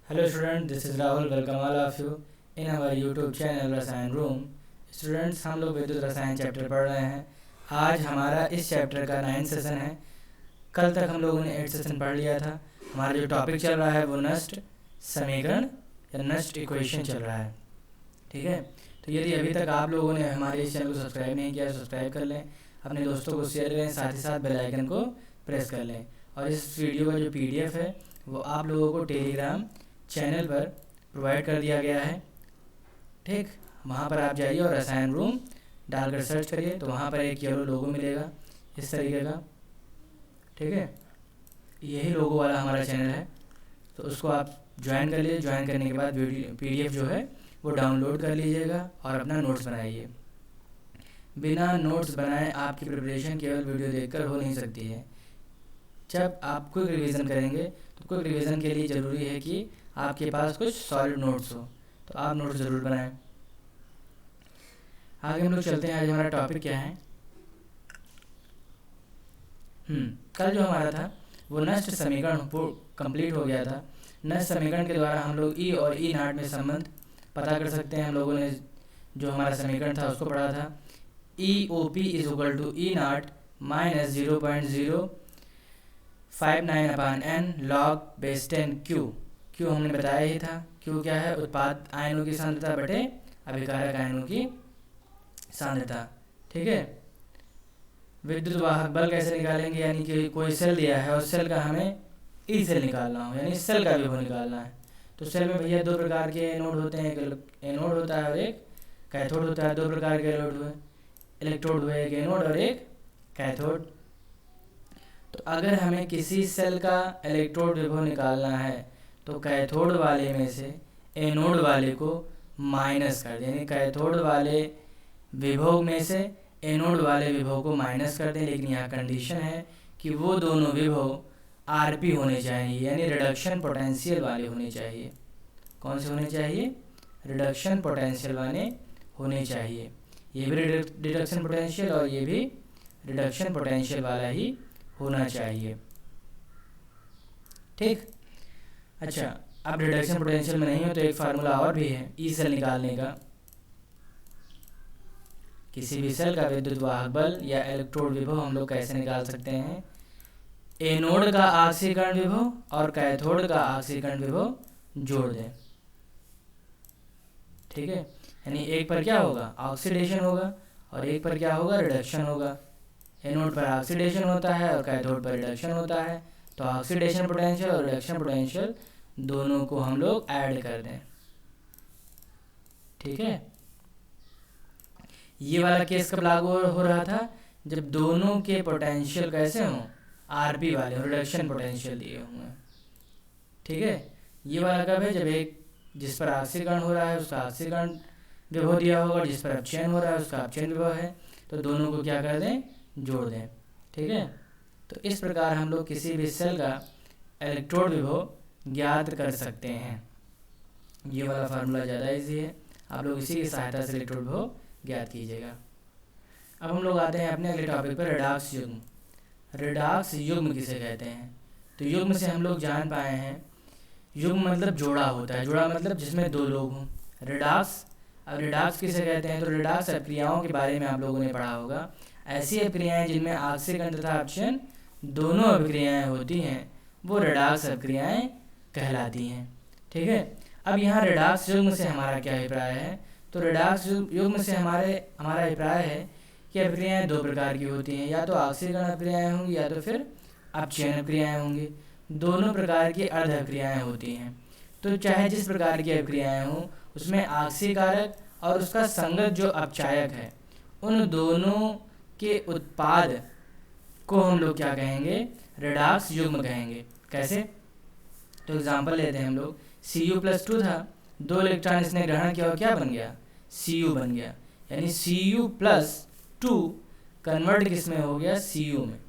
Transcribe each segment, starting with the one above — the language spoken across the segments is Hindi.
Hello student, this is Rahul. Welcome all of you in our YouTube channel रसायन रूम। स्टूडेंट्स, हम लोग विद्युत रसायन चैप्टर पढ़ रहे हैं। आज हमारा इस चैप्टर का 9th सेशन है। कल तक हम लोगों ने 8th सेशन पढ़ लिया था। हमारा जो टॉपिक चल रहा है वो नष्ट समीकरण या नष्ट इक्वेशन चल रहा है। ठीक है, तो यदि अभी तक आप लोगों ने हमारे इस चैनल को सब्सक्राइब नहीं किया, सब्सक्राइब कर लें, अपने दोस्तों को शेयर करें, साथ ही साथ बेल आइकन को प्रेस कर लें। और इस वीडियो का जो PDF है वो आप लोगों को टेलीग्राम चैनल पर प्रोवाइड कर दिया गया है। ठीक, वहाँ पर आप जाइए और रसायन रूम डालकर सर्च करिए तो वहाँ पर एक येलो लोगो मिलेगा इस तरीके का। ठीक है, यही लोगो वाला हमारा चैनल है, तो उसको आप ज्वाइन कर लीजिए। ज्वाइन करने के बाद PDF जो है वो डाउनलोड कर लीजिएगा और अपना नोट्स बनाइए। बिना नोट्स बनाए आपकी प्रिपरेशन केवल वीडियो देखकर हो नहीं सकती है। जब आप क्विक रिवीजन करेंगे तो क्विक रिवीजन के लिए ज़रूरी है कि आपके पास कुछ सॉलिड नोट्स हो, तो आप नोट्स ज़रूर बनाएं। आगे हम लोग चलते हैं। आज हमारा टॉपिक क्या है? कल जो हमारा था वो नष्ट समीकरण कंप्लीट हो गया था। नष्ट समीकरण के द्वारा हम लोग ई और ई नाट में संबंध पता कर सकते हैं। हम लोगों ने जो हमारा समीकरण था उसको पढ़ा था। E O P is equal to E naught minus 0.059/n log base 10 Q. Q हमने बताया ही था। क्यू क्या है? उत्पाद आयनों की सांद्रता बटे अभिकारक आयनों की सांद्रता। ठीक है, विद्युत वाहक बल कैसे निकालेंगे? यानी कि कोई सेल दिया है और सेल का हमें ई सेल निकालना हो, यानी सेल का विभव निकालना है। तो सेल में भैया दो प्रकार के एनोड होते हैं, एक एनोड होता है और एक कैथोड होता है। दो प्रकार के इलेक्ट्रोड हुए, एक एनोड और एक कैथोड। तो अगर हमें किसी सेल का इलेक्ट्रोड विभव निकालना है तो कैथोड वाले में से एनोड वाले को माइनस कर दें, यानी कैथोड वाले विभव में से एनोड वाले विभव को माइनस कर दें। लेकिन यहाँ कंडीशन है कि वो दोनों विभव RP होने चाहिए, यानी रिडक्शन पोटेंशियल वाले होने चाहिए। कौन से होने चाहिए? रिडक्शन पोटेंशियल वाले होने चाहिए। ये भी रिडक्शन पोटेंशियल और ये भी रिडक्शन पोटेंशियल वाला ही होना चाहिए। ठीक, अच्छा, अब रिडक्शन पोटेंशियल में नहीं हो तो एक फार्मूला और भी है ई सेल निकालने का। किसी भी सेल का विद्युत वाहक बल या इलेक्ट्रोड विभव हम लोग कैसे निकाल सकते हैं? एनोड का ऑक्सीकरण विभव और कैथोड का ऑक्सीकरण विभव जोड़ दें। ठीक है, यानी एक पर क्या होगा? ऑक्सीडेशन होगा और एक पर क्या होगा? रिडक्शन होगा। एनोड पर ऑक्सीडेशन होता है और कैथोड पर रिडक्शन होता है, तो ऑक्सीडेशन पोटेंशियल और रिडक्शन पोटेंशियल दोनों को हम लोग ऐड कर दें। ठीक है, ये वाला केस कब लागू हो रहा था? जब दोनों के पोटेंशियल कैसे हों? RP वाले रिडक्शन पोटेंशियल दिए होंगे। ठीक है, ये वाला कब है? जब एक जिस पर ऑक्सीकरण हो रहा है उसका ऑक्सीकरण विभव दिया होगा और जिस पर अपचयन हो रहा है उसका अपचयन विभव है, तो दोनों को क्या कर दें? जोड़ दें। ठीक है, तो इस प्रकार हम लोग किसी भी सेल का इलेक्ट्रोड विभव ज्ञात कर सकते हैं। ये वाला फार्मूला ज़्यादा इजी है, आप लोग इसी की सहायता से इलेक्ट्रोड विभव ज्ञात कीजिएगा। अब हम लोग आते हैं अपने अगले टॉपिक पर, रेडॉक्स युग्म। रेडॉक्स युग्म किसे कहते हैं? तो युग्म से हम लोग जान पाए हैं, युग्म मतलब जोड़ा होता है। जोड़ा मतलब जिसमें दो लोग हों। रेडॉक्स, अब रेडॉक्स किसे कहते हैं? तो रेडॉक्स अभिक्रियाओं के बारे में आप लोगों ने पढ़ा होगा। ऐसी अभिक्रियाएं जिनमें ऑक्सीकरण तथा अपचयन दोनों अभिक्रियाएं होती हैं वो रेडॉक्स अभिक्रियाएं कहलाती हैं। ठीक है, अब यहाँ रेडॉक्स युग्म से हमारा क्या अभिप्राय है? तो रेडॉक्स युग्म से हमारा अभिप्राय है कि अभिक्रियाएं दो प्रकार की होती हैं, या तो ऑक्सीकरण अभिक्रियाएं होंगी या तो फिर अपचयन अभिक्रियाएं होंगी। दोनों प्रकार की अर्ध अभिक्रियाएं होती हैं। तो चाहे जिस प्रकार की अभिक्रियाएं हों उसमें ऑक्सीकारक और उसका संगत जो अपचायक है, उन दोनों के उत्पाद को हम लोग क्या कहेंगे? रेडॉक्स युग्म कहेंगे। कैसे? तो एग्जांपल लेते हैं हम लोग। Cu+2 था, 2 इलेक्ट्रॉन इसने ग्रहण किया और क्या बन गया? Cu बन गया, यानी Cu+2 कन्वर्ट किस में हो गया? Cu में।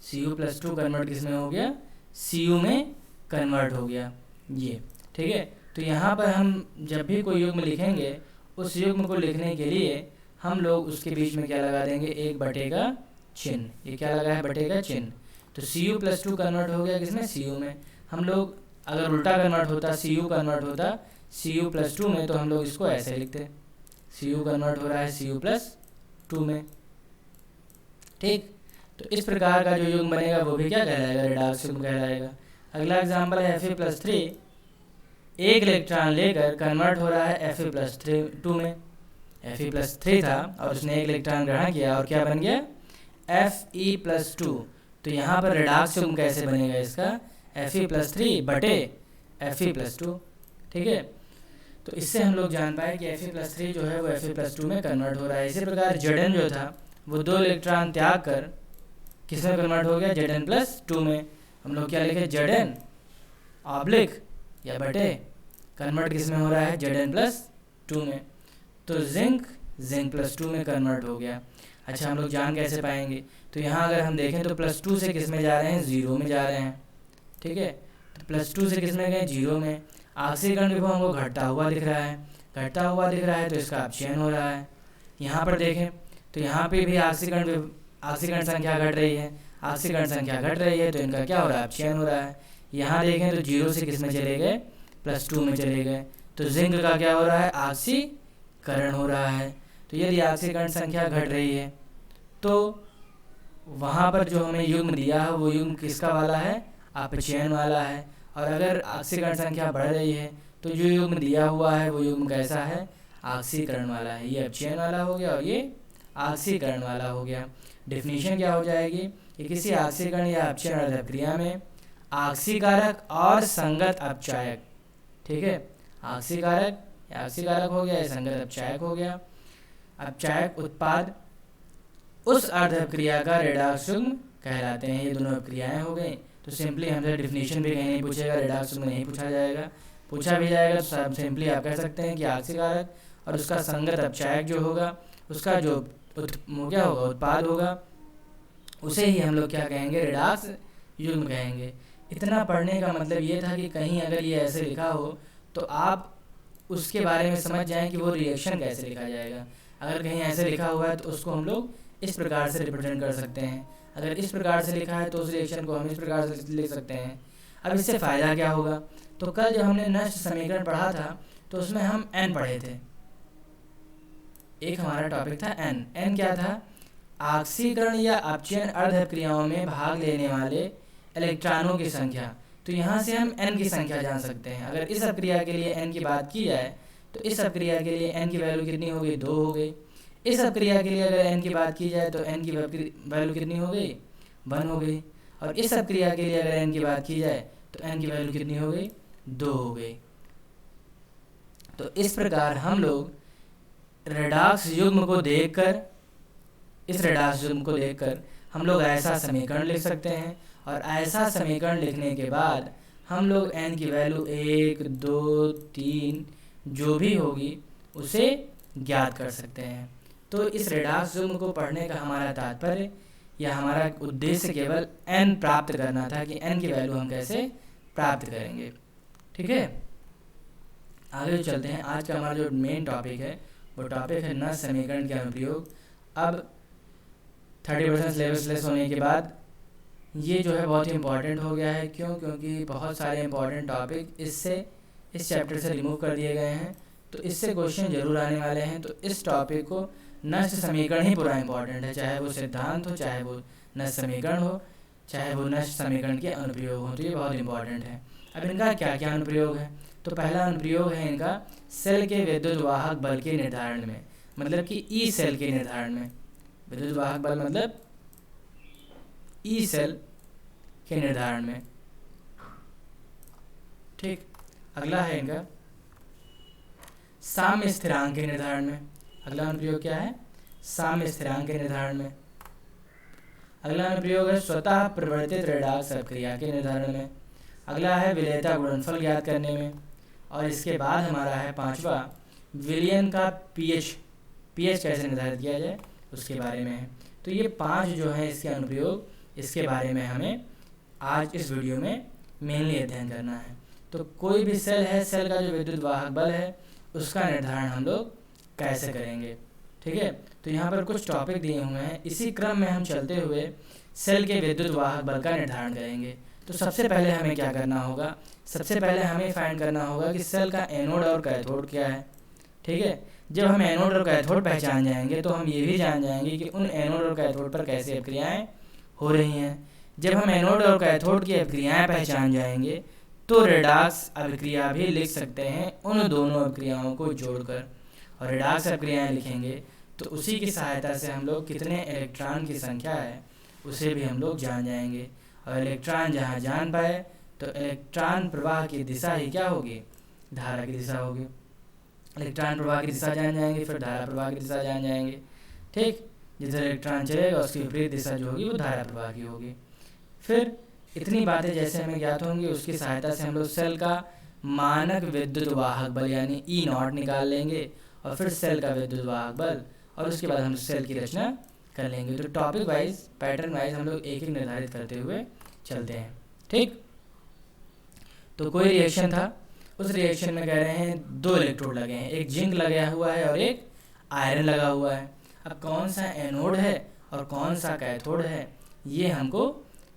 Cu+2 कन्वर्ट किस में हो गया? Cu में कन्वर्ट हो गया ये। ठीक है, तो यहाँ पर हम जब भी कोई युग्म लिखेंगे उस युग्म को लिखने के लिए हम लोग उसके बीच में क्या लगा देंगे? एक बटे का चिन्ह। ये क्या लगा है? बटे का चिन्ह। तो Cu+2 कन्वर्ट हो गया किसमें? Cu में। हम लोग अगर उल्टा कन्वर्ट होता, Cu कन्वर्ट होता Cu+2 में, तो हम लोग इसको ऐसे लिखते, Cu कन्वर्ट हो रहा है Cu+2 में। ठीक, तो इस प्रकार का जो युग्म बनेगा वो भी क्या कहलाएगा, रेडॉक्स युग्म कहलाएगा। अगला एग्जाम्पल है Fe+3, एक इलेक्ट्रॉन लेकर कन्वर्ट हो रहा है Fe+2 में। Fe+3 था और उसने एक इलेक्ट्रॉन ग्रहण किया और क्या बन गया, Fe+2। तो यहाँ पर रेडॉक्स युग्म कैसे बनेगा इसका, Fe+3 बटे Fe+2। ठीक है, तो इससे हम लोग जान पाए कि Fe+3 जो है वो Fe+2 में कन्वर्ट हो रहा है। इसी प्रकार Zn जो था वो 2 इलेक्ट्रॉन त्याग कर किस में कन्वर्ट हो गया, Zn+2 में। हम लोग क्या लिखे, Zn ऑब्लिक या बटे कन्वर्ट किस में हो रहा है, Zn+2 में। तो Zn+2 में कन्वर्ट हो गया। अच्छा, हम लोग जान कैसे पाएंगे, तो यहाँ अगर हम देखें तो +2 से किस में जा रहे हैं, 0 में जा रहे हैं। ठीक है, तो +2 से किस में गए, 0 में। ऑक्सीकरण विभव हमको घटता हुआ दिख रहा है, घटता हुआ दिख रहा है, तो इसका अपचयन हो रहा है। यहाँ पर देखें तो यहाँ पे भी ऑक्सीकरण संख्या घट रही है, ऑक्सीकरण संख्या घट रही है, तो इनका क्या हो रहा है, अपचयन हो रहा है। यहाँ देखें तो 0 से किस में चले गए, +2 में चले गए, तो जिंक का क्या हो रहा है, ऑक्सीकरण हो रहा है। तो यदि ऑक्सीकरण संख्या घट रही है तो वहाँ पर जो हमें युग्म दिया है वो युग्म किसका वाला है, अपचयन वाला है। और अगर ऑक्सीकरण संख्या बढ़ रही है तो जो युग्म दिया हुआ है वो युग्म कैसा है, ऑक्सीकरण वाला है। ये अपचयन वाला हो गया और ये ऑक्सीकरण वाला हो गया। डेफिनेशन क्या हो जाएगी कि किसी ऑक्सीकरण या अपचयन अर्धक्रिया में ऑक्सीकारक और संगत अपचायक, ठीक है, ऑक्सीकारक या ऑक्सीकारक हो गया या संगत अपचायक हो गया, अपचायक उत्पाद उस अर्धक्रिया का रेडॉक्स युग्म कहलाते हैं। ये दोनों अपक्रियाएं हो गई। तो सिंपली हमसे डेफिनेशन भी कहीं नहीं पूछेगा, रेडॉक्स युग्म नहीं पूछा जाएगा। पूछा भी जाएगा तो सिंपली आप कह सकते हैं कि ऑक्सीकारक और उसका संगत अपचायक जो होगा उसका जो क्या होगा, उत्पाद होगा, उसे ही हम लोग क्या कहेंगे, रेडॉक्स युग्म कहेंगे। इतना पढ़ने का मतलब ये था कि कहीं अगर ये ऐसे लिखा हो तो आप उसके बारे में समझ जाएं कि वो रिएक्शन कैसे लिखा जाएगा। अगर कहीं ऐसे लिखा हुआ है तो उसको हम लोग इस प्रकार से रिप्रेजेंट कर सकते हैं, अगर इस प्रकार से लिखा है तो उस रिएक्शन को हम इस प्रकार से लिख सकते हैं। अब इससे फ़ायदा क्या होगा, तो कल जब हमने नष्ट समीकरण पढ़ा था तो उसमें हम n पढ़े थे। एक हमारा टॉपिक था n क्या था, ऑक्सीकरण या अपचयन अर्धक्रियाओं में भाग लेने वाले इलेक्ट्रॉनों की संख्या। तो यहाँ से हम n की संख्या जान सकते हैं। अगर इस अपक्रिया के लिए n की बात की जाए तो इस अपक्रिया के लिए n की वैल्यू कितनी हो गई, 2 हो गई। इस अपक्रिया के लिए अगर n की बात की जाए तो n की वैल्यू कितनी हो गई, 1 हो गई। और इस अपक्रिया के लिए अगर n की बात की जाए तो n की वैल्यू कितनी हो गई, 2 हो गई। तो इस प्रकार हम लोग रेडॉक्स युग्म को देखकर, इस रेडॉक्स युग्म को देखकर हम लोग ऐसा समीकरण लिख सकते हैं। और ऐसा समीकरण लिखने के बाद हम लोग n की वैल्यू 1, 2, 3 जो भी होगी उसे ज्ञात कर सकते हैं। तो इस रेडॉक्स युग्म को पढ़ने का हमारा तात्पर्य या हमारा उद्देश्य केवल n प्राप्त करना था कि n की वैल्यू हम कैसे प्राप्त करेंगे। ठीक है, आगे चलते हैं। आज का हमारा जो मेन टॉपिक है वो टॉपिक है नष्ट समीकरण के अनुप्रयोग। अब 30% सिलेबस लेस होने के बाद ये जो है बहुत ही इंपॉर्टेंट हो गया है। क्यों? क्योंकि बहुत सारे इंपॉर्टेंट टॉपिक इस चैप्टर से रिमूव कर दिए गए हैं, तो इससे क्वेश्चन जरूर आने वाले हैं। तो इस टॉपिक को नष्ट समीकरण ही पूरा इंपॉर्टेंट है, चाहे वो सिद्धांत हो, चाहे वो नष्ट समीकरण हो, चाहे वो नष्ट समीकरण के अनुप्रयोग हो, तो ये बहुत इंपॉर्टेंट है। अब इनका क्या क्या अनुप्रयोग है, तो पहला अनुप्रयोग है इनका सेल के विद्युत वाहक बल के निर्धारण में, मतलब कि ई सेल के निर्धारण में। विद्युत वाहक बल मतलब ई सेल के निर्धारण में। ठीक, अगला है इनका साम्य स्थिरांक के निर्धारण में। अगला अनुप्रयोग क्या है, साम्य स्थिरांक के निर्धारण में। अगला अनुप्रयोग है स्वतः प्रवर्तित रेडॉक्स अपक्रिया के निर्धारण में। अगला है विलेयता गुणनफल ज्ञात करने में। और इसके बाद हमारा है पांचवा विलयन का पीएच कैसे निर्धारित किया जाए उसके बारे में है। तो ये 5 जो है इसके अनुप्रयोग, इसके बारे में हमें आज इस वीडियो में मेनली अध्ययन करना है। तो कोई भी सेल है, सेल का जो विद्युत वाहक बल है उसका निर्धारण हम लोग कैसे करेंगे। ठीक है, तो यहाँ पर कुछ टॉपिक दिए हुए हैं, इसी क्रम में हम चलते हुए सेल के विद्युत वाहक बल का निर्धारण करेंगे। तो सबसे पहले हमें क्या करना होगा, सबसे पहले हमें फाइंड करना होगा कि सेल का एनोड और कैथोड क्या है। ठीक है, जब हम एनोड और कैथोड पहचान जाएंगे तो हम ये भी जान जाएंगे कि उन एनोड और कैथोड पर कैसे अभिक्रियाएं हो रही हैं। जब हम एनोड और कैथोड की अभिक्रियाएं पहचान जाएंगे तो रेडॉक्स अभिक्रिया भी लिख सकते हैं उन दोनों अभिक्रियाओं को जोड़कर, और रेडॉक्स अभिक्रियाएं लिखेंगे तो उसी की सहायता से हम लोग कितने इलेक्ट्रॉन की संख्या है उसे भी हम लोग जान जाएंगे। और इलेक्ट्रॉन जहाँ जान पाए तो इलेक्ट्रॉन प्रवाह की दिशा ही क्या होगी, धारा की दिशा होगी। इलेक्ट्रॉन प्रवाह की दिशा जान जाएंगे, फिर धारा प्रवाह की दिशा जान जाएंगे। ठीक, जिधर इलेक्ट्रॉन चलेगा उसकी विपरीत दिशा जो होगी वो धारा प्रवाह की होगी। फिर इतनी बातें जैसे हमें ज्ञात होंगी उसकी सहायता से हम लोग सेल का मानक विद्युत वाहक बल यानी ई नॉट निकाल लेंगे, और फिर सेल का विद्युत वाहक बल, और उसके बाद हम सेल की रचना कर लेंगे। तो टॉपिक वाइज पैटर्न वाइज हम लोग एक एक निर्धारित करते हुए चलते हैं। ठीक, तो कोई रिएक्शन था, उस रिएक्शन में कह रहे हैं 2 इलेक्ट्रोड लगे हैं, एक जिंक लगा हुआ है और एक आयरन लगा हुआ है। अब कौन सा एनोड है और कौन सा कैथोड है ये हमको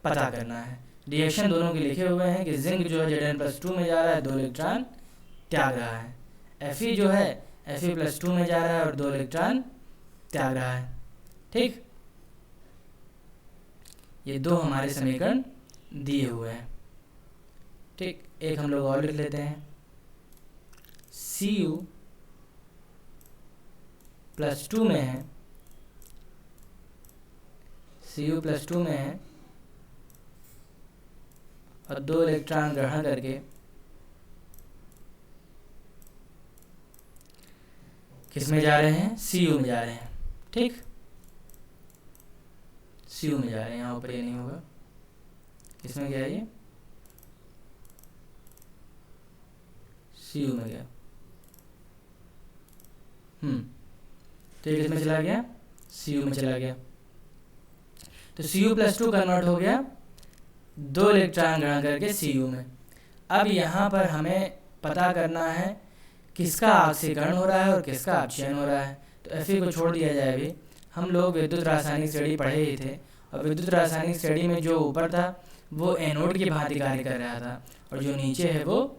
पता करना है। रिएक्शन दोनों के लिखे हुए हैं कि जिंक जो है Zn+2 में जा रहा है, 2 इलेक्ट्रॉन त्याग रहा है। Fe जो है Fe+2 में जा रहा है और 2 इलेक्ट्रॉन त्याग रहा है। ठीक, ये 2 हमारे समीकरण दिए हुए हैं। ठीक, एक हम लोग और लिख लेते हैं, Cu+2 में है, Cu+2 में है और 2 इलेक्ट्रॉन ग्रहण करके किस में जा रहे हैं, Cu में जा रहे हैं। ठीक, Cu में जा रहे हैं, यहाँ ऊपर ये नहीं होगा, किसमें गया ये, Cu में गया। तो ये किसमें चला गया, Cu में चला गया। तो Cu+2 कन्वर्ट हो गया 2 इलेक्ट्रॉन ग्रहण करके Cu में। अब यहाँ पर हमें पता करना है किसका ऑक्सीकरण हो रहा है और किसका अपचयन हो रहा है। तो Fe को छोड़ दिया जाए, अभी हम लोग विद्युत रासायनिक स्टडी पढ़े ही थे, और विद्युत रासायनिक स्टडी में जो ऊपर था वो एनोड की भांति कार्य कर रहा था, और जो नीचे है वो,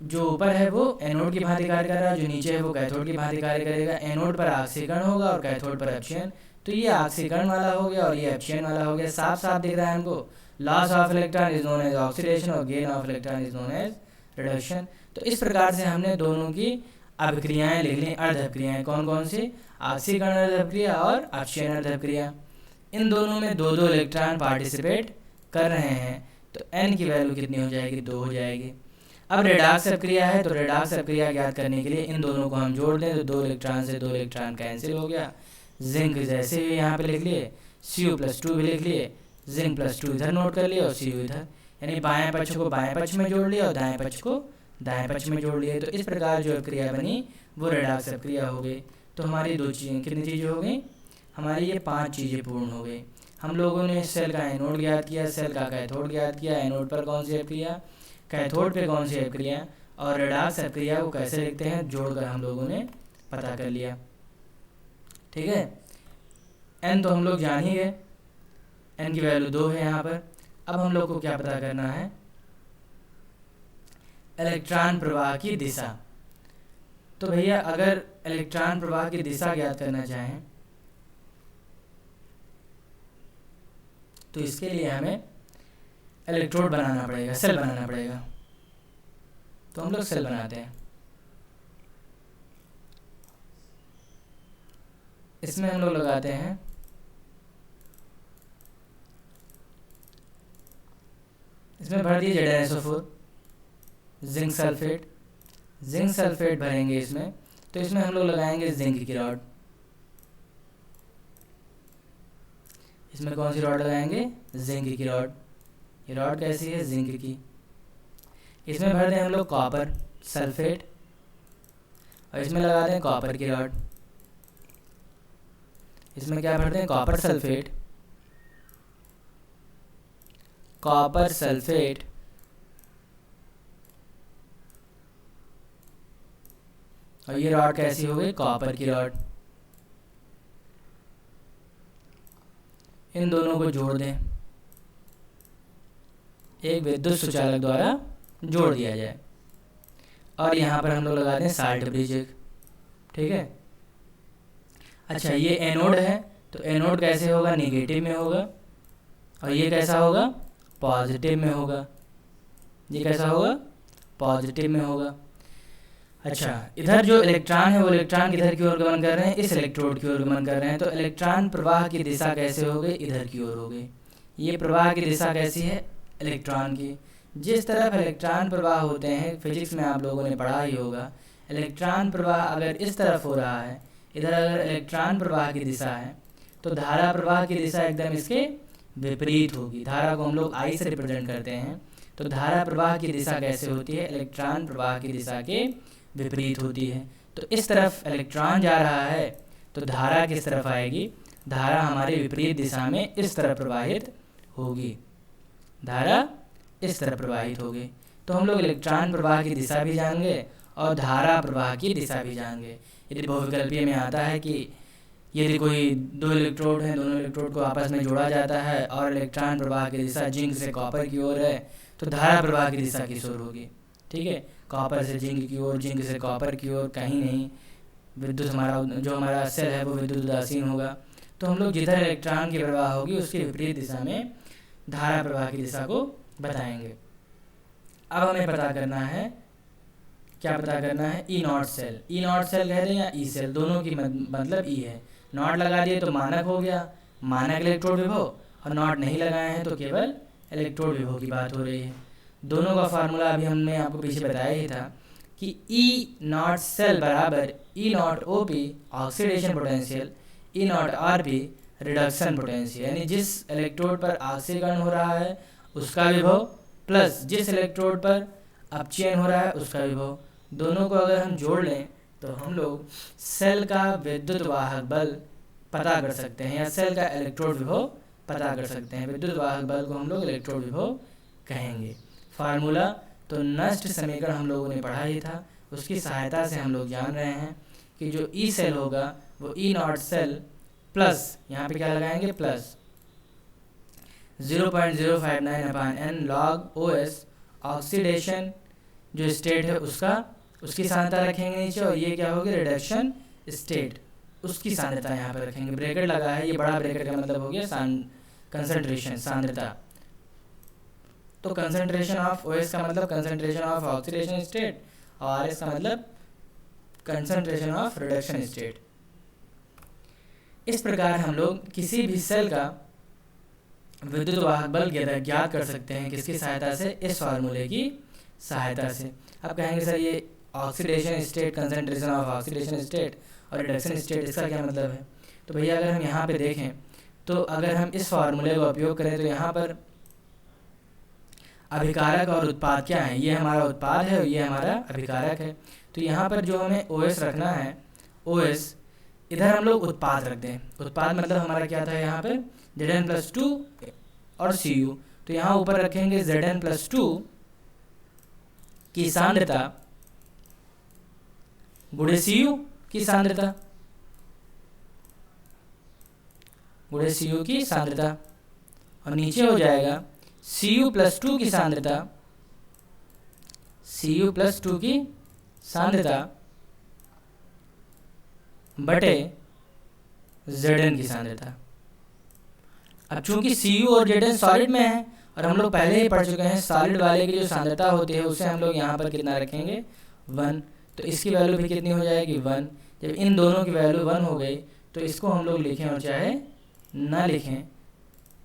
जो ऊपर है वो एनोड की भांति कार्य कर रहा है, जो नीचे है वो कैथोड की भांति कार्य करेगा। एनोड पर ऑक्सीकरण होगा और कैथोड पर अपचयन। तो ये ऑक्सीकरण वाला हो गया और ये अपचयन वाला हो गया। साफ साफ दिख रहा है हमको, loss of electron is known as oxidation और gain of electron is known as reduction. तो इस प्रकार से हमने दोनों की अभिक्रियाएं लिख ली, अर्ध अभिक्रियाएं। कौन कौन सी, ऑक्सीकरण अर्ध अभिक्रिया और अपचयन अर्ध अभिक्रिया। इन दोनों में 2-2 इलेक्ट्रॉन पार्टिसिपेट कर रहे हैं, तो n की वैल्यू कितनी हो जाएगी, 2 हो जाएगी। अब रेडॉक्स अभिक्रिया है, तो रेडॉक्स अभिक्रिया ज्ञात करने के लिए इन दोनों को हम जोड़ दें, तो 2 इलेक्ट्रॉन से 2 इलेक्ट्रॉन कैंसिल हो गया। जिंक जैसे ही यहाँ पे लिख लिए, Cu+2 भी लिख लिए, Zinc+2 इधर नोट कर लिया और Cu इधर, यानी बाएं पक्ष को बाएं पक्ष में जोड़ लिया और दाएं पक्ष को दाएं पक्ष में जोड़ लिया। तो इस प्रकार जो अभिक्रिया बनी वो रेडॉक्स अभिक्रिया हो गई। तो हमारी 2 चीज़ें, कितनी चीज़ें हो गई, हमारी ये 5 चीज़ें पूर्ण हो गई। हम लोगों ने सेल का एनोड ज्ञात किया, सेल का कैथोड ज्ञात किया, एनोड पर कौन सी अभिक्रिया, कैथोड पे कौन सी अभिक्रिया, और रेडॉक्स अभिक्रिया को कैसे लिखते हैं जोड़कर हम लोगों ने पता कर लिया। ठीक है, n तो हम लोग जान ही गए, n की वैल्यू 2 है यहाँ पर। अब हम लोग को क्या पता करना है, इलेक्ट्रॉन प्रवाह की दिशा। तो भैया अगर इलेक्ट्रॉन प्रवाह की दिशा ज्ञात करना चाहें तो इसके लिए हमें इलेक्ट्रोड बनाना पड़ेगा, सेल बनाना पड़ेगा। तो हम लोग सेल बनाते हैं। इसमें हम लोग लगाते हैं इसमें भर दिए ZnSO4, zinc sulphate, zinc sulphate भरेंगे इसमें। तो इसमें हम लोग लगाएंगे जिंक की रॉड। इसमें कौन सी रॉड लगाएंगे, जिंक की रॉड। ये रॉड कैसी है, जिंक की। इसमें भर दें हम लोग कॉपर सल्फेट और इसमें लगा दें कॉपर की रॉड। इसमें क्या भर दें, कॉपर सल्फेट, कॉपर सल्फेट और ये रॉड कैसी हो गई, कॉपर की रॉड। इन दोनों को जोड़ दें। एक विद्युत सुचालक द्वारा जोड़ दिया जाए। और यहाँ पर हम लोग लगा दें साल्ट ब्रिज एक, ठीक है। अच्छा, ये एनोड है, तो एनोड कैसे होगा, नेगेटिव में होगा, और ये कैसा होगा, पॉजिटिव में होगा। ये कैसा होगा, पॉजिटिव में होगा। अच्छा, इधर जो इलेक्ट्रॉन है वो इलेक्ट्रॉन किधर की ओर गमन कर रहे हैं, इस इलेक्ट्रोड की ओर गमन कर रहे हैं, तो इलेक्ट्रॉन प्रवाह की दिशा कैसे हो गई, इधर की ओर हो गई। ये प्रवाह की दिशा कैसी है, इलेक्ट्रॉन की। जिस तरफ इलेक्ट्रॉन प्रवाह होते हैं, फिजिक्स में आप लोगों ने पढ़ा ही होगा, इलेक्ट्रॉन प्रवाह अगर इस तरफ हो रहा है, इधर अगर इलेक्ट्रॉन प्रवाह की दिशा है, तो धारा प्रवाह की दिशा एकदम इसके विपरीत होगी। धारा को हम लोग आई से रिप्रेजेंट करते हैं, तो धारा प्रवाह की दिशा कैसे होती है, इलेक्ट्रॉन प्रवाह की दिशा के विपरीत होती है। तो इस तरफ इलेक्ट्रॉन जा रहा है, तो धारा किस तरफ आएगी, धारा हमारे विपरीत दिशा में इस तरफ प्रवाहित होगी। धारा इस तरफ प्रवाहित होगी। तो हम लोग इलेक्ट्रॉन प्रवाह की दिशा भी जानेंगे और धारा प्रवाह की दिशा भी जानेंगे। यदि बहुविकल्पीय में आता है कि यदि कोई दो इलेक्ट्रोड हैं, दोनों इलेक्ट्रोड को आपस में जोड़ा जाता है और इलेक्ट्रॉन प्रवाह की दिशा जिंक से कॉपर की ओर है, तो धारा प्रवाह की दिशा किस ओर होगी, ठीक है, कॉपर से जिंक की ओर, जिंक से कॉपर की ओर, कहीं नहीं। विद्युत हमारा सेल है वो विद्युत उदासीन होगा। तो हम लोग जिधर इलेक्ट्रॉन की प्रवाह होगी उसके विपरीत दिशा में धारा प्रवाह की दिशा को बताएंगे। अब हमें पता करना है, क्या पता करना है, E naught cell. E naught cell कह दें या ई सेल, दोनों की मतलब ई है। नॉट लगा दिए तो मानक हो गया, मानक इलेक्ट्रोड विभव, और नॉट नहीं लगाए हैं तो केवल इलेक्ट्रोड विभव की बात हो रही है। दोनों का फार्मूला अभी हमने आपको पीछे बताया ही था कि ई नॉट सेल बराबर E naught O P oxidation potential, E naught R P reduction potential. यानी जिस इलेक्ट्रोड पर ऑक्सीकरण हो रहा है उसका विभव प्लस जिस इलेक्ट्रोड पर अपचयन हो रहा है उसका विभव, दोनों को अगर हम जोड़ लें तो हम लोग सेल का विद्युत वाहक बल पता कर सकते हैं या सेल का इलेक्ट्रोड विभव पता कर सकते हैं। विद्युत वाहक बल को हम लोग इलेक्ट्रोड विभव कहेंगे। फार्मूला तो नष्ट समीकरण हम लोगों ने पढ़ा ही था, उसकी सहायता से हम लोग जान रहे हैं कि जो ई सेल होगा वो ई नॉट सेल प्लस, यहाँ पे क्या लगाएंगे, plus 0.059/n log OS oxidation जो स्टेट है उसकी सांद्रता रखेंगे नीचे, और ये क्या होगी, रिडक्शन स्टेट, उसकी सांद्रता यहाँ पर रखेंगे। ब्रैकेट लगा है, ये बड़ा ब्रैकेट का मतलब हो गया कंसंट्रेशन, सांद्रता। तो कंसंट्रेशन ऑफ OS का मतलब कंसंट्रेशन ऑफ ऑक्सीडेशन स्टेट, और RS का मतलब कंसंट्रेशन ऑफ रिडक्शन स्टेट। इस प्रकार हम लोग किसी भी सेल का विद्युत वाहक बल ज्ञात कर सकते हैं, किसकी सहायता से, इस फार्मूले की सहायता से। अब कहेंगे सर ये oxidation state, concentration of oxidation state और रिडक्शन स्टेट, इसका क्या मतलब है। तो भैया अगर हम यहाँ पे देखें तो अगर हम इस फार्मूले का उपयोग करें तो यहाँ पर अभिकारक और उत्पाद क्या है, ये हमारा उत्पाद है और ये हमारा अभिकारक है। तो यहाँ पर जो हमें OS रखना है, OS इधर हम लोग उत्पाद रख दें। उत्पाद मतलब हमारा क्या था, यहाँ पर Zn+2 और Cu, तो यहाँ ऊपर रखेंगे Zn+2 की सांद्रता गुणे Cu की सांद्रता, गुणे Cu की सांद्रता, और नीचे हो जाएगा Cu+2 की सांद्रता, Cu+2 की सांद्रता बटे Zn की सांद्रता। अब चूंकि Cu और Zn सॉलिड में है और हम लोग पहले ही पढ़ चुके हैं सॉलिड वाले की जो सांद्रता होती है उसे हम लोग यहाँ पर कितना रखेंगे, 1, तो इसकी वैल्यू भी कितनी हो जाएगी, 1। जब इन दोनों की वैल्यू 1 हो गई तो इसको हम लोग लिखें और चाहे ना लिखें,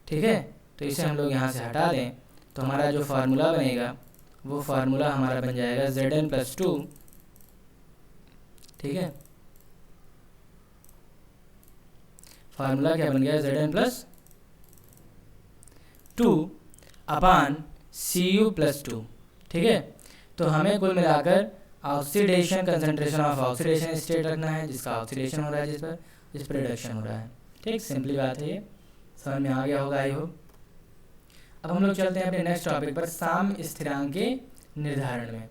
ठीक है, तो इसे हम लोग यहाँ से हटा दें, तो हमारा जो फार्मूला बनेगा वो फार्मूला हमारा बन जाएगा Zn+2, ठीक है। फार्मूला क्या बन गया, Zn+2 अपान Cu+2, ठीक है। तो हमें कुल मिलाकर oxidation concentration of oxidation state रखना है, जिसका ऑक्सीडेशन हो रहा है, जिस पर रिडक्शन हो रहा है, ठीक, सिंपली बात है, ये समझ में आ गया होगा आई होप। अब हम लोग चलते हैं अपने नेक्स्ट टॉपिक पर, साम्य स्थिरांक के निर्धारण में।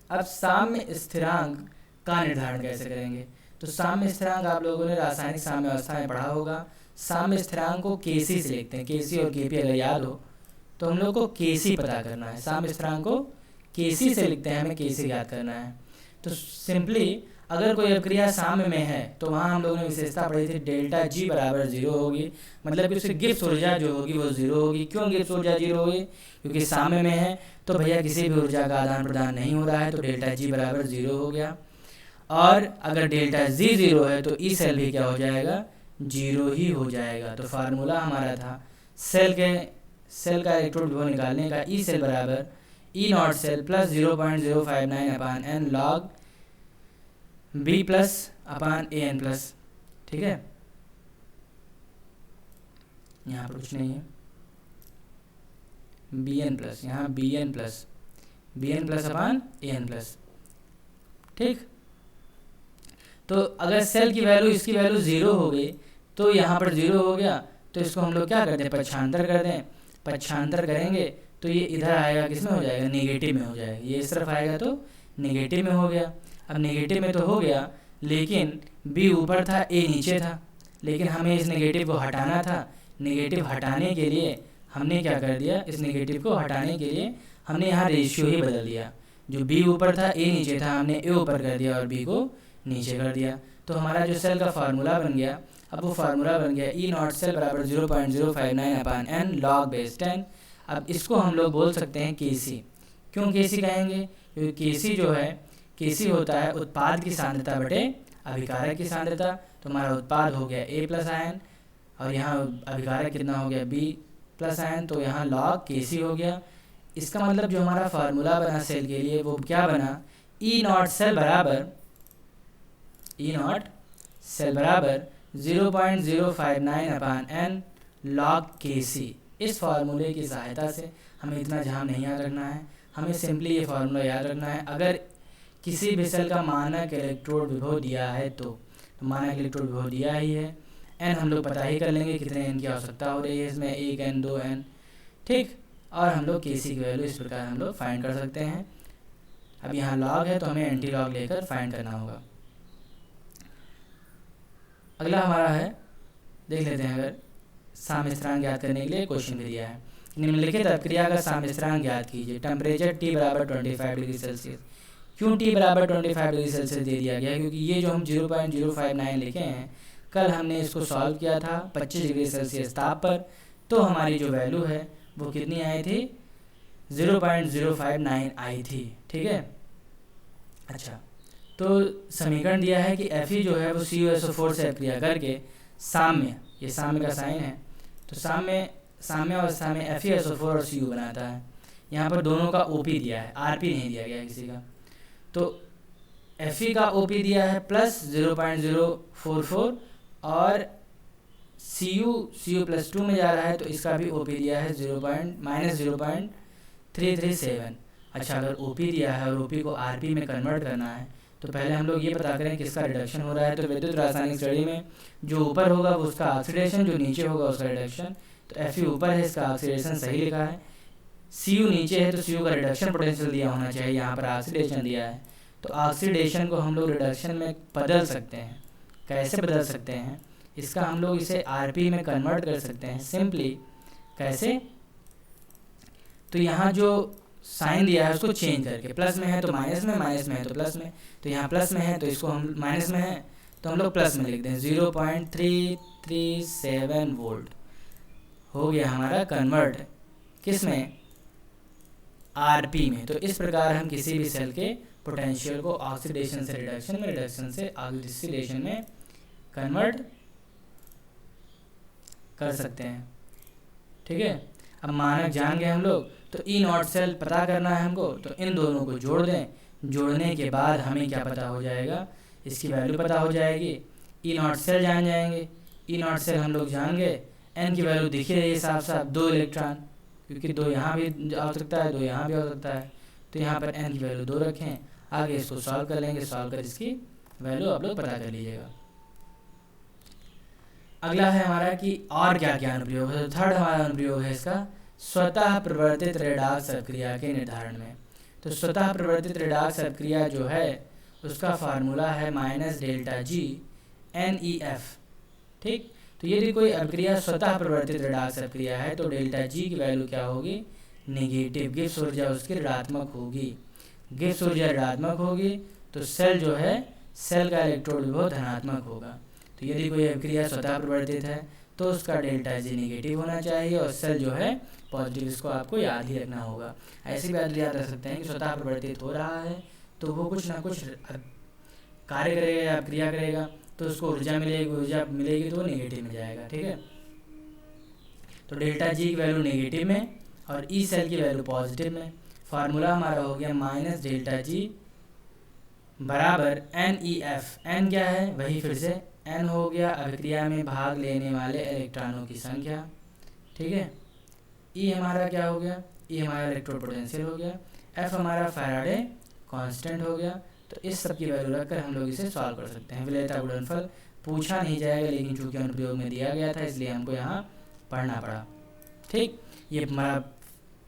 अब साम्य स्थिरांक का निर्धारण कैसे करेंगे, तो साम्य स्थिरांक आप लोगों ने रासायनिक साम्य अवस्था में पढ़ा होगा। साम्य स्थिरांक को Kc से लिखते हैं, Kc और Kp अगर याद हो तो हम लोग को केसी पता करना है, साम्य स्थिरांक को केसी से लिखते हैं, हमें केसी याद करना है। तो सिंपली अगर कोई अभिक्रिया साम्य में है तो वहाँ हम लोगों ने विशेषता पढ़ी थी डेल्टा जी बराबर 0 होगी, मतलब कि उसकी गिब्स ऊर्जा जो होगी वो 0 होगी। क्यों गिब्स ऊर्जा 0 होगी? क्योंकि साम्य में है तो भैया किसी भी ऊर्जा का आदान प्रदान नहीं हो रहा है, तो डेल्टा जी बराबर 0 हो गया। और अगर डेल्टा जी 0 है तो ई सेल भी क्या हो जाएगा? 0 ही हो जाएगा। तो फार्मूला हमारा था सेल का इलेक्ट्रोड विभव निकालने का, ई सेल बराबर E naught cell plus 0.059 upon n log B plus upon A n plus. ठीक है, यहाँ पर कुछ नहीं है, बी एन प्लस, यहाँ B n plus upon A n plus. ठीक, तो अगर सेल की वैल्यू इसकी वैल्यू 0 हो गई तो यहाँ पर 0 हो गया, तो इसको हम लोग क्या करते हैं? पक्षांतर कर दें। पक्षांतर करेंगे तो ये इधर आएगा, किस में हो जाएगा? नेगेटिव में हो जाएगा। ये इस तरफ आएगा तो नेगेटिव में हो गया। अब नेगेटिव में तो हो गया, लेकिन बी ऊपर था, ए नीचे था, लेकिन हमें इस नेगेटिव को हटाना था। नेगेटिव हटाने के लिए हमने क्या कर दिया? इस नेगेटिव को हटाने के लिए हमने यहाँ रेशियो ही बदल दिया। जो बी ऊपर था, ए नीचे था, हमने ए ऊपर कर दिया और बी को नीचे कर दिया। तो हमारा जो सेल का फार्मूला बन गया, अब वो फार्मूला बन गया ई नॉट सेल बराबर 0.059 अपान एन लॉग बेस 10। अब इसको हम लोग बोल सकते हैं केसी। क्यों केसी कहेंगे? क्योंकि केसी जो है, केसी होता है उत्पाद की सांद्रता बटे अभिकारक की सांद्रता। तो हमारा उत्पाद हो गया ए प्लस आयन और यहाँ अभिकारक कितना हो गया? बी प्लस आयन, तो यहाँ लॉग केसी हो गया। इसका मतलब जो हमारा फार्मूला बना सेल के लिए वो क्या बना? ई नॉट सेल बराबर 0.059 अपान एन लॉग के सी। इस फार्मूले की सहायता से हमें इतना झाम नहीं याद रखना है, हमें सिंपली ये फार्मूला याद रखना है। अगर किसी भी सेल का मानक इलेक्ट्रोड विभव दिया है तो मानक इलेक्ट्रोड विभव दिया ही है, एन हम लोग पता ही कर लेंगे कितने एन की आवश्यकता हो रही है इसमें, 1 एन 2 एन। ठीक, और हम लोग के सी की वैल्यू इस प्रकार हम लोग फाइंड कर सकते हैं। अब यहाँ लॉग है तो हमें एंटी लॉग लेकर फाइंड करना होगा। अगला हमारा है, देख लेते हैं, अगर साम्य स्थिरांक ज्ञात करने के लिए क्वेश्चन भी दिया है, निम्नलिखित अभिक्रिया का साम्य स्थिरांक ज्ञात कीजिए। टेम्परेचर T बराबर 25 डिग्री सेल्सियस। क्यों T बराबर 25 डिग्री सेल्सियस दे दिया गया? क्योंकि ये जो हम 0.059 लिखे हैं, कल हमने इसको सॉल्व किया था 25 डिग्री सेल्सियस ताप पर, तो हमारी जो वैल्यू है वो कितनी आई थी? 0.059 आई थी। ठीक है, अच्छा, तो समीकरण दिया है कि Fe जो है वो CuSO4 से अभिक्रिया करके साम्य, ये साम्य का साइन है, तो साम्य अवस्था में FeSO4 और Cu बनाता है। यहाँ पर दोनों का OP दिया है, RP नहीं दिया गया किसी का। तो Fe का OP दिया है प्लस 0.044 और Cu प्लस 2 में जा रहा है, तो इसका भी OP दिया है -0.337। अच्छा, अगर OP दिया है और OP को RP में कन्वर्ट करना है तो पहले हम लोग ये पता करें किसका रिडक्शन हो रहा है। तो विद्युत रासायनिक स्टडी में जो ऊपर होगा वो उसका ऑक्सीडेशन, जो नीचे होगा उसका रिडक्शन। तो Fe ऊपर है, इसका ऑक्सीडेशन सही लिखा है। Cu नीचे है तो Cu का रिडक्शन पोटेंशियल दिया होना चाहिए, यहाँ पर ऑक्सीडेशन दिया है। तो ऑक्सीडेशन को हम लोग रिडक्शन में बदल सकते हैं। कैसे बदल सकते हैं? इसका हम लोग इसे RP में कन्वर्ट कर सकते हैं सिंपली। कैसे? तो यहाँ जो साइन दिया है उसको चेंज करके, प्लस में है तो माइनस में, माइनस में है तो प्लस में, तो यहाँ प्लस में है तो इसको हम माइनस में है तो हम लोग प्लस में लिख दें। 0.337 वोल्ट हो गया हमारा कन्वर्ट, किस में? RP में। तो इस प्रकार हम किसी भी सेल के पोटेंशियल को ऑक्सीडेशन से रिडक्शन में, रिडक्शन से ऑक्सीडेशन में कन्वर्ट कर सकते हैं। ठीक है, अब मानक जान गए हम लोग, तो ई नॉट सेल पता करना है हमको, तो इन दोनों को जोड़ दें। जोड़ने के बाद हमें क्या पता हो जाएगा? इसकी वैल्यू पता हो जाएगी। ई नॉट सेल जान जाएंगे, ई नॉट सेल हम लोग जान गए। एन की वैल्यू दिख रही है साफ साफ, 2 इलेक्ट्रॉन, क्योंकि 2 यहाँ भी आ सकता है, 2 यहाँ भी हो सकता है, तो यहाँ पर एन की वैल्यू 2 रखें। आगे इसको सॉल्व कर लेंगे, सॉल्व कर इसकी वैल्यू आप लोग पता कर लीजिएगा। अगला है हमारा कि और क्या क्या अनुप्रयोग है। तो थर्ड हमारा अनुप्रयोग है इसका स्वतः प्रवर्तित रेडॉक्स अभिक्रिया के निर्धारण में। तो स्वतः प्रवर्तित रेडॉक्स अभिक्रिया जो है उसका फार्मूला है -ΔG NEF। ठीक, तो यदि कोई अभिक्रिया स्वतः प्रवर्तित रिडाक्स अभिक्रिया है तो डेल्टा जी की वैल्यू क्या होगी, नेगेटिव। गिब्स ऊर्जा उसकी ऋणात्मक होगी। गिब्स ऊर्जा ऋणात्मक होगी तो सेल जो है, सेल का इलेक्ट्रोड विभव धनात्मक होगा। तो यदि कोई अभिक्रिया स्वतः प्रवर्तित है तो उसका डेल्टा जी नेगेटिव होना चाहिए और सेल जो है पॉजिटिव। इसको आपको याद ही रखना होगा। ऐसी बात याद रख सकते हैं कि स्वतः प्रवर्तित हो रहा है तो वो कुछ ना कुछ कार्य करेगा या क्रिया करेगा तो उसको ऊर्जा मिलेगी तो वो नेगेटिव में जाएगा। ठीक है, तो डेल्टा जी की वैल्यू नेगेटिव में और ई सेल की वैल्यू पॉजिटिव में। फार्मूला हमारा हो गया माइनस डेल्टा जी बराबर एन ई एफ। एन क्या है, वही फिर से एन हो गया अभिक्रिया में भाग लेने वाले इलेक्ट्रॉनों की संख्या। ठीक है, ई हमारा क्या हो गया, ई हमारा इलेक्ट्रोड पोटेंशियल हो गया, एफ हमारा फैराडे कांस्टेंट हो गया। तो इस सब की वैल्यू रखकर हम लोग इसे सॉल्व कर सकते हैं। विलेयता गुणनफल पूछा नहीं जाएगा लेकिन चूंकि अनुप्रयोग में दिया गया था इसलिए हमको यहाँ पढ़ना पड़ा। ठीक, ये हमारा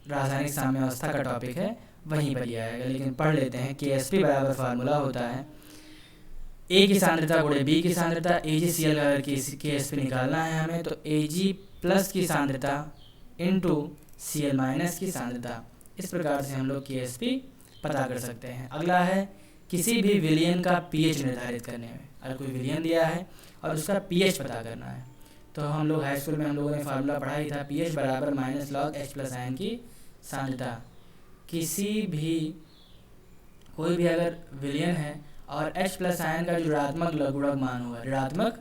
रासायनिक साम्यावस्था का टॉपिक है, वहीं पर लिया आएगा, लेकिन पढ़ लेते हैं। KSP बराबर फार्मूला होता है ए की सांद्रता गुणे बी की सांद्रता। AgCl का अगर KSP निकालना है हमें तो Ag प्लस की सांद्रता इंटू Cl माइनस की सांद्रता। इस प्रकार से हम लोग KSP पता कर सकते हैं। अगला है किसी भी विलयन का pH निर्धारित करने में। अगर कोई विलयन दिया है और उसका pH पता करना है तो हम लोग हाई स्कूल में हम लोगों ने फार्मूला पढ़ा ही था, pH बराबर minus log H plus ion की सांद्रता। किसी भी कोई भी अगर विलयन है और H प्लस आयन का जो ऋणात्मक लघुगणक मान होगा, ऋणात्मक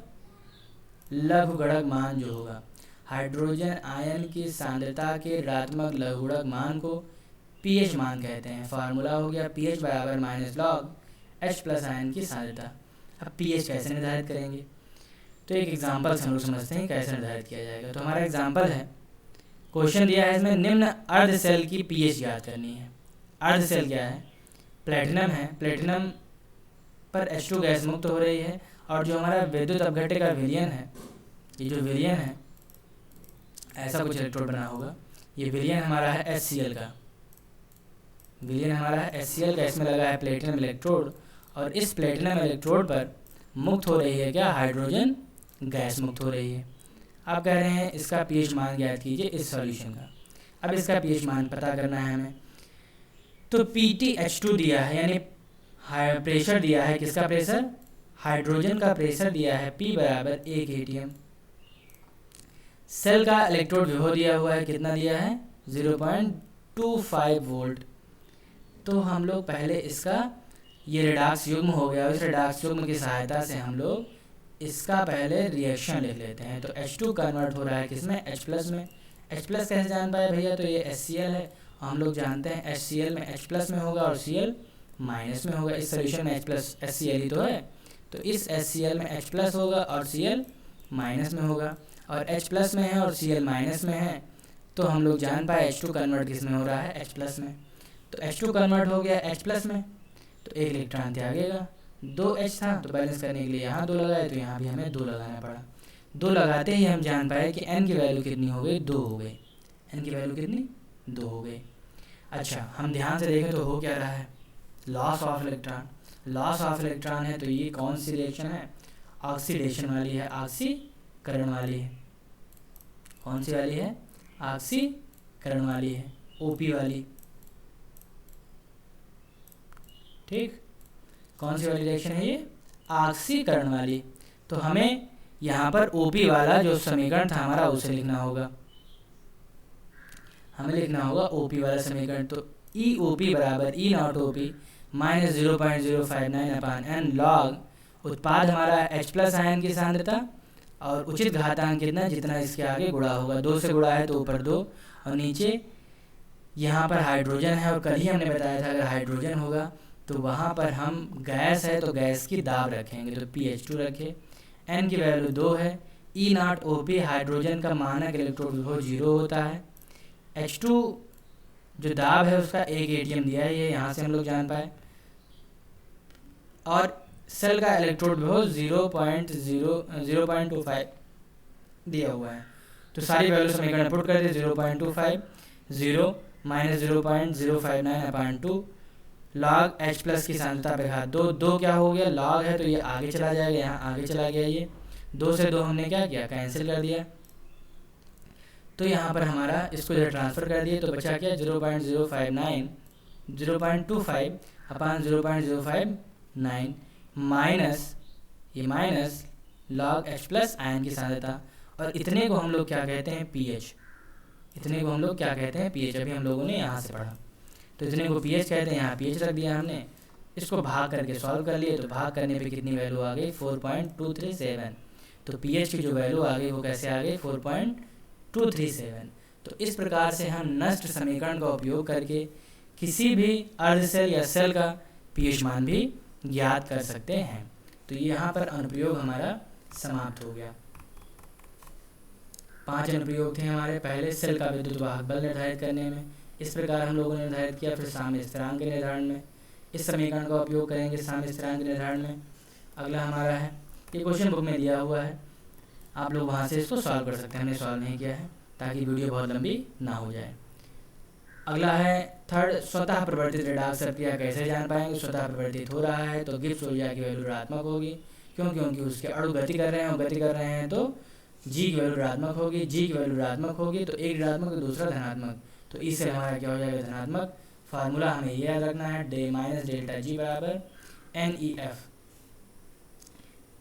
लघुगणक मान जो होगा, हाइड्रोजन आयन की सांद्रता के ऋणात्मक लघुगणक मान को pH मान कहते हैं। फार्मूला हो गया pH बराबर minus log H plus ion की सांद्रता। अब pH कैसे निर्धारित करेंगे, तो एक एग्जाम्पल से हम लोग समझते हैं कैसे निर्धारित किया जाएगा। तो हमारा एग्जाम्पल है, क्वेश्चन दिया है इसमें निम्न अर्ध सेल की pH ज्ञात करनी है। अर्ध सेल क्या है, प्लेटिनम है, प्लेटिनम पर H2 गैस मुक्त हो रही है और जो हमारा विद्युत अपघट्य का विलयन है, ये जो विलयन है ऐसा कुछ इलेक्ट्रोड बना होगा, ये विलयन हमारा है HCl का, विलयन हमारा है HCl का, इसमें लगा है प्लेटिनम इलेक्ट्रोड और इस प्लेटिनम इलेक्ट्रोड पर मुक्त हो रही है क्या, हाइड्रोजन गैस मुक्त हो रही है। आप कह रहे हैं इसका pH मान ज्ञात कीजिए इस सॉल्यूशन का। अब इसका pH मान पता करना है हमें, तो PtH2 दिया है यानी प्रेशर दिया है, किसका प्रेशर, हाइड्रोजन का प्रेशर दिया है P बराबर 1 atm। सेल का इलेक्ट्रोड विभव दिया हुआ है, कितना दिया है 0.25 वोल्ट। तो हम लोग पहले इसका ये रिडाक्स युग्म हो गया, इस रिडाक्स युग्म की सहायता से हम लोग इसका पहले रिएक्शन लिख लेते हैं। तो H2 कन्वर्ट हो रहा है किसमें, H प्लस में। H प्लस कैसे जान पाए भैया, तो ये HCl है, हम लोग जानते हैं HCl में H प्लस में होगा और Cl माइनस में होगा। इस सोल्यूशन में H प्लस HCl ही तो है, तो इस HCl में H प्लस होगा और Cl माइनस में होगा, और H प्लस में है और Cl माइनस में है तो हम लोग जान पाए H2 कन्वर्ट किस में हो रहा है, H प्लस में। तो H2 कन्वर्ट हो गया H प्लस में, तो एक इलेक्ट्रॉन त्यागेगा, 2H था तो बैलेंस करने के लिए यहाँ 2 लगाए, तो यहाँ भी हमें 2 लगाना पड़ा। 2 लगाते ही हम जान पाए कि N की वैल्यू कितनी हो गई, 2 हो गई। N की वैल्यू कितनी, 2 हो गई। अच्छा, हम ध्यान से देखें तो हो क्या रहा है, loss of electron. Loss of electron है तो ये कौन सी रिएक्शन है, ऑक्सीडेशन वाली है, ऑक्सीकरण वाली है। कौन सी वाली है, ऑक्सीकरण वाली है, OP वाली। ठीक, कौन सी वाली रिएक्शन है ये, ऑक्सीकरण वाली। तो हमें यहाँ पर OP वाला जो समीकरण था हमारा उसे लिखना होगा, हमें लिखना होगा OP वाला समीकरण। तो EOP बराबर E not OP minus 0.059 upon N log उत्पाद हमारा H प्लस आयन की सांद्रता और उचित घातांक कितना, जितना इसके आगे गुणा होगा, 2 से गुणा है तो ऊपर 2 और नीचे यहाँ पर हाइड्रोजन है और कल ही हमने बताया था अगर हाइड्रोजन होगा तो वहाँ पर हम गैस है तो गैस की दाब रखेंगे, तो pH2 रखे। N की वैल्यू 2 है, E नॉट OP हाइड्रोजन का मानक इलेक्ट्रोड विभव 0 होता है। H2 जो दाब है उसका 1 atm दिया है, ये यहाँ से हम लोग जान पाए, और सेल का इलेक्ट्रोड विभव 0.25 दिया हुआ है। तो सारी वैल्यू समीकरण पुट कर दे, 0.25 0 माइनस 0.059 अपान 2 लॉग H प्लस की सांद्रता पे घात 2 क्या हो गया, लॉग है तो ये आगे चला जाएगा, यहाँ आगे चला गया ये, 2 से 2 हमने क्या किया, कैंसिल कर दिया। तो यहाँ पर हमारा इसको जब ट्रांसफ़र कर दिए तो बचा क्या, 0.059 0.25 अपान 0.059 माइनस ये minus log h plus ion की सांद्रता, और इतने को हम लोग क्या कहते हैं, pH। इतने को हम लोग क्या कहते हैं, pH। अभी हम लोगों ने यहाँ से पढ़ा, तो इतने को pH कहते हैं, यहाँ pH रख दिया हमने। इसको भाग करके सॉल्व कर लिए, तो भाग करने पे कितनी वैल्यू आ गई, 4.237। तो pH की जो वैल्यू आ गई वो कैसे आ गई, 4.237। तो इस प्रकार से हम नष्ट समीकरण का उपयोग करके किसी भी अर्ध सेल या सेल का pH मान भी ज्ञात कर सकते हैं। तो यहाँ पर अनुप्रयोग हमारा समाप्त हो गया। 5 अनुप्रयोग थे हमारे। पहले सेल का विद्युत वाहक बल निर्धारित करने में, इस प्रकार हम लोगों ने निर्धारित किया। फिर साम्य स्थिरांक के निर्धारण में इस समीकरण का उपयोग करेंगे, साम्य स्थिरांक के निर्धारण में। अगला हमारा है, ये क्वेश्चन बुक में दिया हुआ है, आप लोग वहाँ से इसको सॉल्व कर सकते हैं, हमने सॉल्व नहीं किया है ताकि वीडियो बहुत लंबी ना हो जाए। अगला है थर्ड, स्वतः प्रवर्तित रेडॉक्स अभिक्रिया कैसे जान पाएंगे। स्वतः प्रवर्तित हो रहा है तो गिब्स ऊर्जा की वैल्यू ऋणात्मक होगी, क्योंकि उसके अणु गति कर रहे हैं, और गति कर रहे हैं तो जी की वैल्यू ऋणात्मक होगी। जी की वैल्यू ऋणात्मक होगी तो एक ऋणात्मक तो दूसरा धनात्मक, तो इससे हमारा क्या हो जाएगा, धनात्मक। फार्मूला हमें ये याद रखना है, डे माइनस डेल्टा जी बराबर NEF।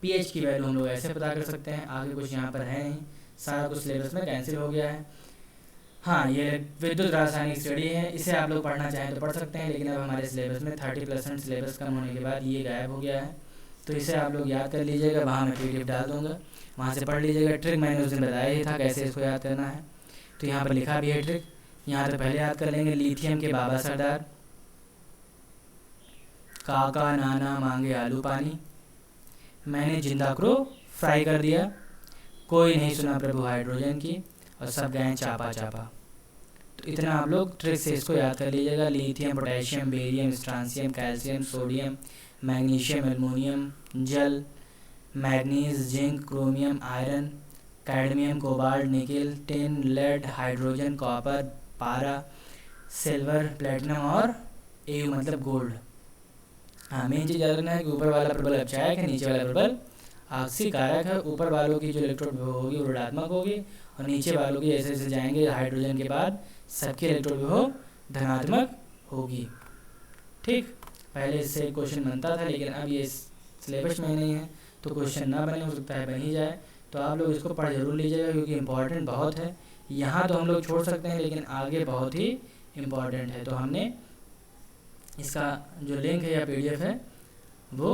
pH की वैल्यू हम लोग ऐसे पता कर सकते हैं। आगे कुछ यहाँ पर है नहीं, सारा कुछ सिलेबस में कैंसिल हो गया है। हाँ, ये विद्युत रासायनिक स्टडी है, इसे आप लोग पढ़ना चाहें तो पढ़ सकते हैं, लेकिन अब हमारे सिलेबस में 30% सिलेबस कम होने के बाद ये गायब हो गया है। तो इसे आप लोग याद कर लीजिएगा, वहाँ मैं PDF डाल दूँगा, वहाँ से पढ़ लीजिएगा। ट्रिक मैंने उस दिन बताया ही था कैसे इसको याद करना है, तो यहाँ पर लिखा भी है ट्रिक। यहाँ तो पहले याद कर लेंगे, लिथियम के बाबा सरदार, काका नाना मांगे आलू पानी, मैंने जिंदा क्रो फ्राई कर दिया, कोई नहीं सुना प्रभु हाइड्रोजन की, और सब गए चापा चापा। तो इतना आप लोग ट्रिक से इसको याद कर लीजिएगा। Lithium, potassium, barium, strontium, calcium, sodium, magnesium, aluminium, जल, manganese, zinc, chromium, iron, cadmium, cobalt, nickel, tin, lead, hydrogen, copper, पारा, सिल्वर, प्लेटिनम और एयू मतलब गोल्ड। हाँ, मेन चीज़ याद रखना है कि ऊपर वाला प्रबल अपचायक है, नीचे वाला प्रबल आक्सीकारक है। ऊपर वालों की जो इलेक्ट्रोड विभव होगी वो ऋणात्मक होगी, और नीचे वालों की ऐसे ऐसे जाएंगे हाइड्रोजन के बाद सबकी इलेक्ट्रोड विभव धनात्मक होगी। ठीक, पहले इससे क्वेश्चन बनता था, लेकिन अब ये सिलेबस में नहीं है तो क्वेश्चन ना बने, हो सकता है बन ही जाए। तो आप लोग इसको पढ़ जरूर लीजिएगा, क्योंकि इम्पॉर्टेंट बहुत है। यहाँ तो हम लोग छोड़ सकते हैं, लेकिन आगे बहुत ही इम्पॉर्टेंट है। तो हमने इसका जो लिंक है या PDF है वो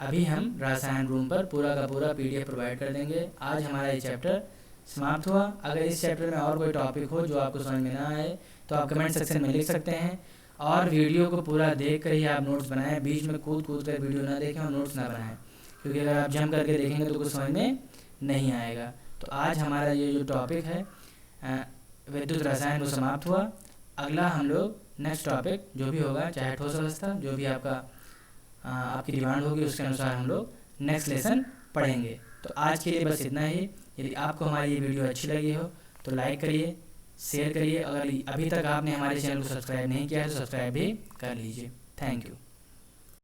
अभी हम रसायन रूम पर पूरा का पूरा PDF प्रोवाइड कर देंगे। आज हमारा ये चैप्टर समाप्त हुआ। अगर इस चैप्टर में और कोई टॉपिक हो जो आपको समझ में ना आए तो आप कमेंट सेक्शन में लिख सकते हैं, और वीडियो को पूरा देख कर ही आप नोट्स बनाएं। बीच में कूद कर वीडियो ना देखें और नोट्स ना बनाएं, क्योंकि अगर आप जम करके देखेंगे तो कुछ समझ में नहीं आएगा। तो आज हमारा ये जो टॉपिक है विद्युत रसायन वो समाप्त हुआ। अगला हम लोग नेक्स्ट टॉपिक जो भी होगा, चाहे ठोस अवस्था, जो भी आपकी डिमांड होगी उसके अनुसार हम लोग नेक्स्ट लेसन पढ़ेंगे। तो आज के लिए बस इतना ही। यदि आपको हमारी ये वीडियो अच्छी लगी हो तो लाइक करिए, शेयर करिए। अगर अभी तक आपने हमारे चैनल को सब्सक्राइब नहीं किया है तो सब्सक्राइब भी कर लीजिए। Thank you.